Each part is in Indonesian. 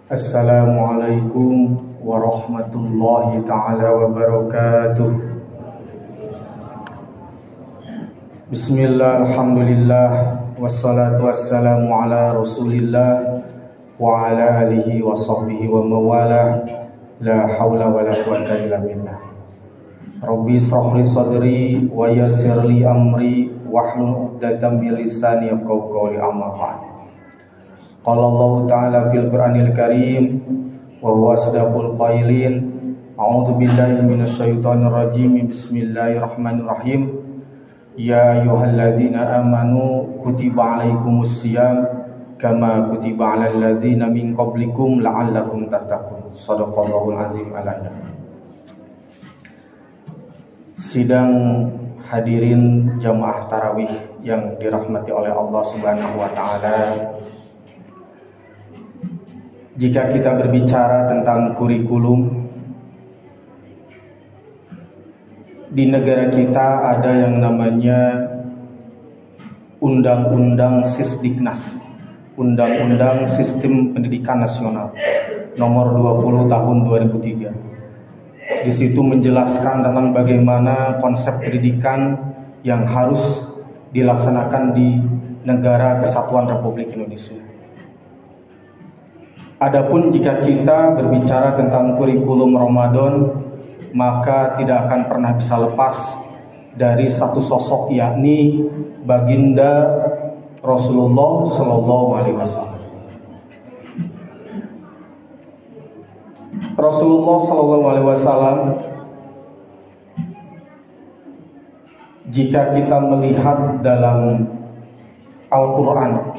Assalamualaikum warahmatullahi ta'ala wabarakatuh. Bismillah, alhamdulillah, wassalatu wassalamu ala rasulillah wa ala alihi wa sahbihi wa mawala. La hawla wa la quwata illa billah. Rabbi israh li sadri wa yassir li amri wahlul 'uqdatam min lisani yafqahu qawli. Amma ba'd. Qala Allah Ta'ala fil Qur'anil Karim wa huwa asdaqul qailin. A'udzu billahi minasyaitonir rajim. Bismillahirrahmanirrahim. Ya ayyuhalladzina amanu kutiba 'alaikumus syiyam kama kutiba 'alal ladzina min qablikum la'allakum tattaqun. Shadaqallahul azim alaihi. Sidang hadirin jamaah tarawih yang dirahmati oleh Allah Subhanahu wa taala. Jika kita berbicara tentang kurikulum, di negara kita ada yang namanya Undang-Undang Sisdiknas, Undang-Undang Sistem Pendidikan Nasional Nomor 20 Tahun 2003. Di situ menjelaskan tentang bagaimana konsep pendidikan yang harus dilaksanakan di negara Kesatuan Republik Indonesia. Adapun jika kita berbicara tentang kurikulum Ramadan, maka tidak akan pernah bisa lepas dari satu sosok, yakni baginda Rasulullah Shallallahu Alaihi Wasallam. Rasulullah Shallallahu Alaihi Wasallam, jika kita melihat dalam Al-Quran,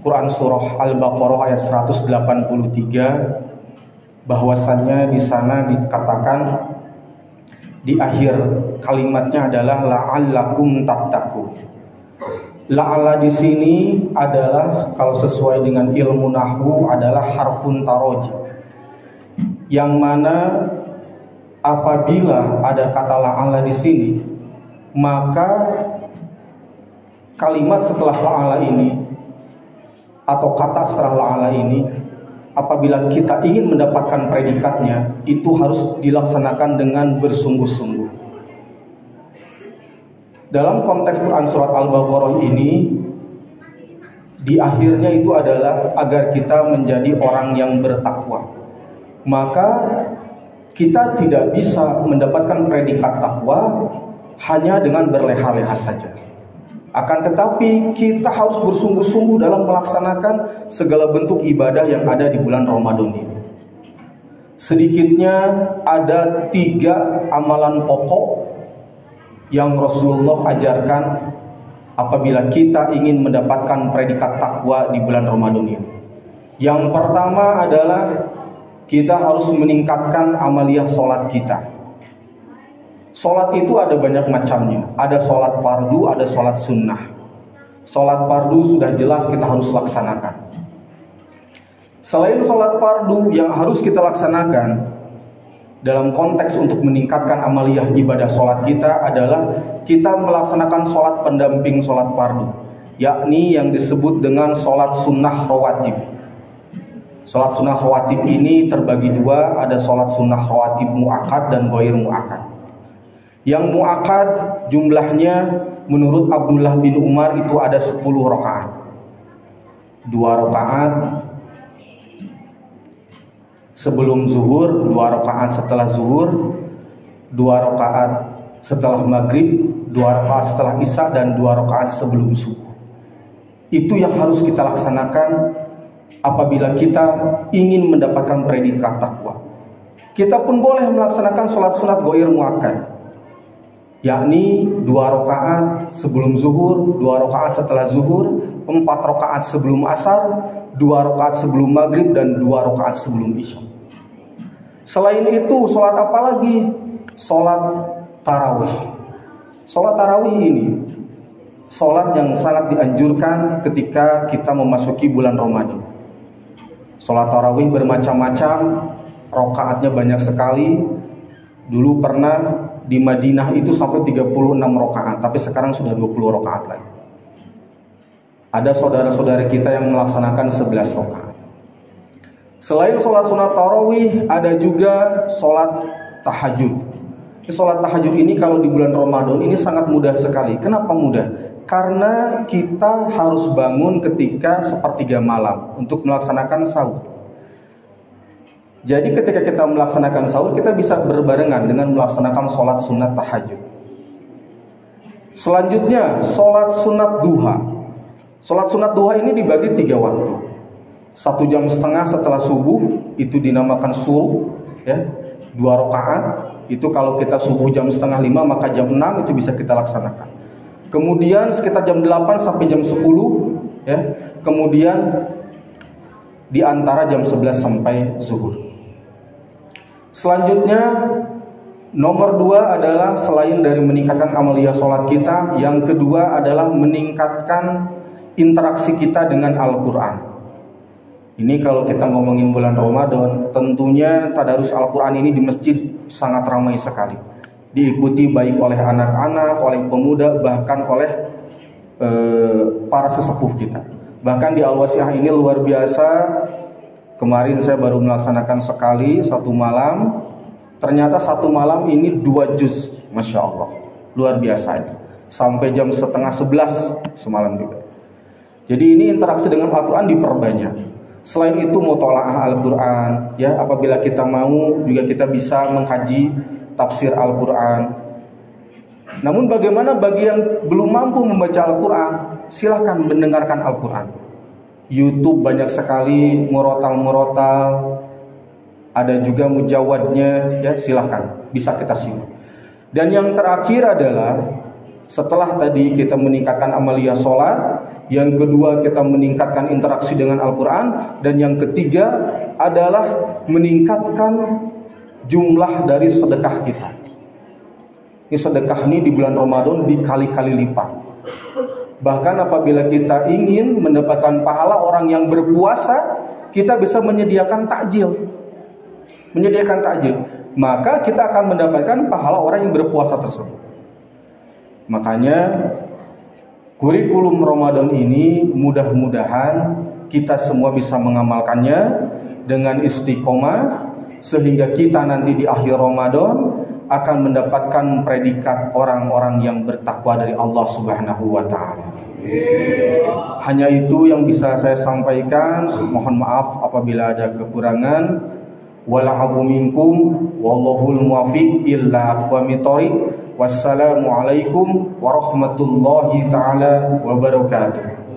Quran Surah Al-Baqarah ayat 183, bahwasannya di sana dikatakan di akhir kalimatnya adalah la'allakum tattaqun. La'alla di sini adalah, kalau sesuai dengan ilmu nahwu, adalah harfun taroji, yang mana apabila ada kata la'alla di sini, maka kalimat setelah la'alla ini atau kata setelah la'ala ini, apabila kita ingin mendapatkan predikatnya, itu harus dilaksanakan dengan bersungguh-sungguh. Dalam konteks Quran Surat Al-Baqarah ini, di akhirnya itu adalah agar kita menjadi orang yang bertakwa. Maka kita tidak bisa mendapatkan predikat takwa hanya dengan berleha-leha saja. Akan tetapi kita harus bersungguh-sungguh dalam melaksanakan segala bentuk ibadah yang ada di bulan Ramadan ini. Sedikitnya ada 3 amalan pokok yang Rasulullah ajarkan apabila kita ingin mendapatkan predikat takwa di bulan Ramadan ini. Yang pertama adalah kita harus meningkatkan amaliyah sholat kita. Sholat itu ada banyak macamnya. Ada sholat fardu, ada sholat sunnah. Sholat fardu sudah jelas kita harus laksanakan. Selain sholat fardu yang harus kita laksanakan dalam konteks untuk meningkatkan amaliyah ibadah sholat kita adalah kita melaksanakan sholat pendamping sholat fardu, yakni yang disebut dengan sholat sunnah rawatib. Sholat sunnah rawatib ini terbagi 2, ada sholat sunnah rawatib mu'akkad dan ghair mu'akkad. Yang mu'akkad jumlahnya menurut Abdullah bin Umar itu ada 10 rakaat. 2 rakaat sebelum zuhur, 2 rakaat setelah zuhur, 2 rakaat setelah maghrib, 2 rakaat setelah isya, dan 2 rakaat sebelum subuh. Itu yang harus kita laksanakan apabila kita ingin mendapatkan predikat takwa. Kita pun boleh melaksanakan sholat sunat ghair muakkad, yakni 2 rakaat sebelum zuhur, 2 rakaat setelah zuhur, 4 rakaat sebelum asar, 2 rakaat sebelum maghrib, dan 2 rakaat sebelum isya. Selain itu, sholat apa lagi? Sholat tarawih. Sholat tarawih ini sholat yang sangat dianjurkan ketika kita memasuki bulan Ramadan. Sholat tarawih bermacam-macam, rakaatnya banyak sekali. Dulu pernah di Madinah itu sampai 36 rakaat, tapi sekarang sudah 20 rakaat lagi. Ada saudara-saudara kita yang melaksanakan 11 rakaat. Selain sholat sunat tarawih, ada juga sholat tahajud. Sholat tahajud ini kalau di bulan Ramadan ini sangat mudah sekali. Kenapa mudah? Karena kita harus bangun ketika sepertiga malam untuk melaksanakan sahur. Jadi ketika kita melaksanakan sahur, kita bisa berbarengan dengan melaksanakan sholat sunat tahajud. Selanjutnya, sholat sunat duha. Sholat sunat duha ini dibagi 3 waktu. 1,5 jam setelah subuh, itu dinamakan suruh, ya. 2 rakaat, itu kalau kita subuh jam 4:30, maka jam 6 itu bisa kita laksanakan. Kemudian sekitar jam 8 sampai jam 10, ya. Kemudian di antara jam 11 sampai zuhur. Selanjutnya, nomor 2 adalah selain dari meningkatkan amaliyah sholat kita, yang kedua adalah meningkatkan interaksi kita dengan Al-Quran. Ini kalau kita ngomongin bulan Ramadan, tentunya tadarus Al-Quran ini di masjid sangat ramai sekali. Diikuti baik oleh anak-anak, oleh pemuda, bahkan oleh para sesepuh kita. Bahkan di Al-Wasi'ah ini luar biasa. Kemarin saya baru melaksanakan sekali, 1 malam. Ternyata 1 malam ini 2 juz, Masya Allah. Luar biasa ini. Sampai jam 10:30 semalam juga. Jadi ini interaksi dengan Al-Quran diperbanyak. Selain itu mutola'ah Al-Quran, ya, apabila kita mau juga kita bisa mengkaji tafsir Al-Quran. Namun bagaimana bagi yang belum mampu membaca Al-Quran, silahkan mendengarkan Al-Quran. YouTube banyak sekali murotal, ada juga mujawadnya, ya, silahkan bisa kita simak. Dan yang terakhir adalah setelah tadi kita meningkatkan amaliyah sholat, yang kedua kita meningkatkan interaksi dengan Al-Quran, dan yang ketiga adalah meningkatkan jumlah dari sedekah kita. Ini sedekah ini di bulan Ramadan dikali-kali lipat. Bahkan apabila kita ingin mendapatkan pahala orang yang berpuasa, kita bisa menyediakan takjil. Maka kita akan mendapatkan pahala orang yang berpuasa tersebut. Makanya kurikulum Ramadan ini mudah-mudahan kita semua bisa mengamalkannya dengan istiqomah, sehingga kita nanti di akhir Ramadan akan mendapatkan predikat orang-orang yang bertakwa dari Allah Subhanahu wa Ta'ala. Hanya itu yang bisa saya sampaikan. Mohon maaf apabila ada kekurangan. Wala'afu minkum wallahul muwafiq illa aqwamit thoriq. Wassalamualaikum warahmatullahi taala wabarakatuh.